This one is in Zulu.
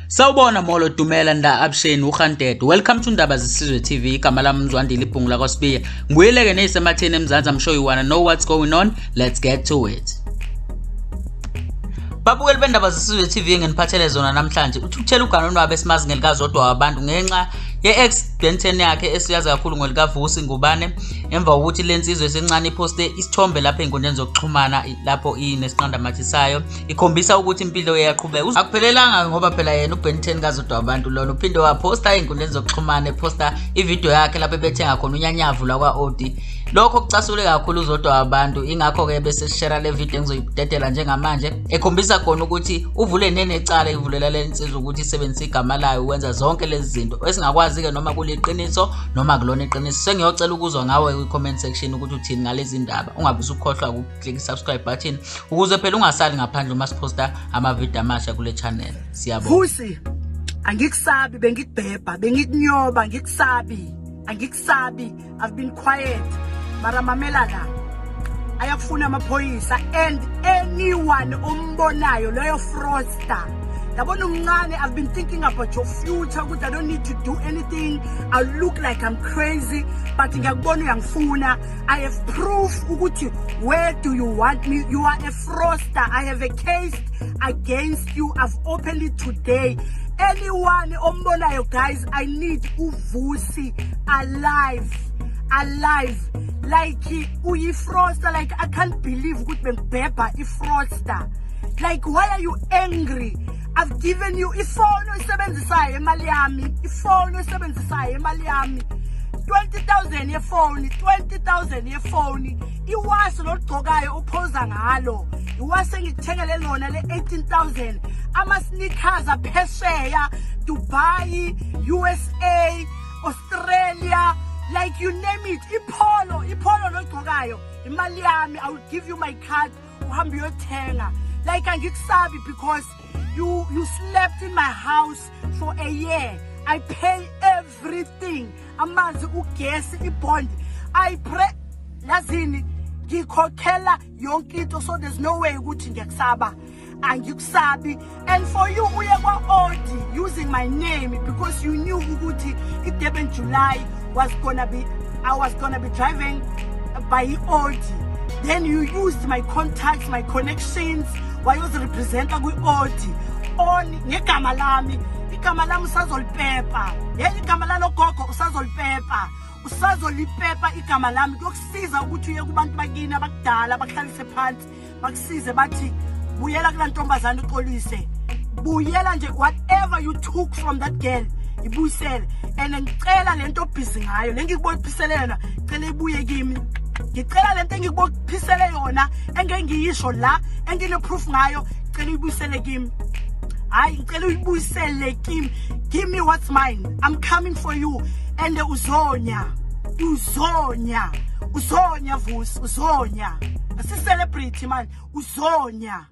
Sawubona Molo Dumela nda Absheni uHanted. Welcome to Ndaba Zesizwe TV. Igama lami Mzwandile Ibhungula kwaSibiya. Ngibuyeleke nesematheni eMzansi. I'm sure you wanna know what's going on. Let's get to it. Babukeli bendaba Zesizwe TV ngeniphathele zona namhlanje. Uthuthela uGanoni wabe simazi ngelikazodwa wabantu ngenxa ye-ex-Benten yakhe esiyazi kakhulu ngolikaVusi Ngubane emva kokuthi lensizwe esencane iposte isithombe lapha enkundleni zokuxhumana lapho inesiqandamathi sayo ikhombisa ukuthi impilo yeyaqhubeka. Akuphelelanga ngoba phela yena uBenten kazodwa wabantu lona uphinde waposta enkundleni zokuxhumana eposta ivideo yakhe lapho ebethenga khona unyanyavu la kwa-Odi. Lokho kucasule kakhulu uzodwa wabantu, ingakho ke bese share le video engizoyidedela njengamanje ekhombisa khona ukuthi uvule nenecala ivulela lensizwe ukuthi isebenzise igama layo ukwenza zonke lezi zinto esingakwazi ke noma kuliqiniso noma kulona iqiniso. Sengiyocela ukuzwa ngawe kwi-comment section ukuthi uthini ngalezi ndaba. Ungabe usukhohlwa ukuklik subscribe button ukuze phela ungasali ngaphandle uma siposta ama-video amasha kule channel. Siyabonga. Vusi, angikusabi bengikubhebha, bengikunyoba, angikusabi. I've been quiet. Mara mamela la. Ayakufuna amaphoyisa and anyone ombonayo loyo fraudster. Yabona umncane, I've been thinking about your future ukuthi I don't need to do anything. I look like I'm crazy but ngiyakubona uyangifuna. I have proof ukuthi where do you want me? You are a fraudster. I have a case against you. I've opened it today. Anyone ombonayo guys, I need uVusi alive. Like uyi-fraudster. Like I can't believe ukuthi bengibhebha i-fraudster. Like why are you angry? I've given you ifoni oyisebenzisayo imali yami 20,000 yefoni iwasi logcokayo uphoza ngalo iwasi engikuthengele lona le 18,000 ama-sneakers aphesheya Dubai, USA, Australia, like you name it. Ipolo logcokayo imali yami. I will give you my card uhambe uyothenga. Like angikusabi because you slept in my house for a year. I pay everything. Amanzi, ugesi, ibond. I pray lazini ngikhokhela yonke into, so there's no way ukuthi ngiyakusaba. Angikusabi. And for you uye kwa-Odi using my name because you knew ukuthi i-Durban July I was gonna be driving by Odi. Then you used my contacts, my connections, wayozirepresenta kwi-Odi on ngegama lami. Igama lami usazolipepa. Igama lalogogo usazolipepa igama lami kuyokusiza ukuthi uye kubantu bakini abakudala bakuhlalise phansi bakusize bathi buyela kula ntombazana uxolise. Buyela nje, whatever you took from that girl ibuyisele. And ngicela lento obhizi ngayo lengikubophisele yona cela ibuye kimi. Ngicela lento engikubophisele yona engengiyisho la engine-proof ngayo cela uyibuyisele kimi. Hayi ngicela uyibuyisele kimi. Give me what's mine. I'm coming for you. And uzonya Vusi, uzonya. Asi celebrity man, uzonya.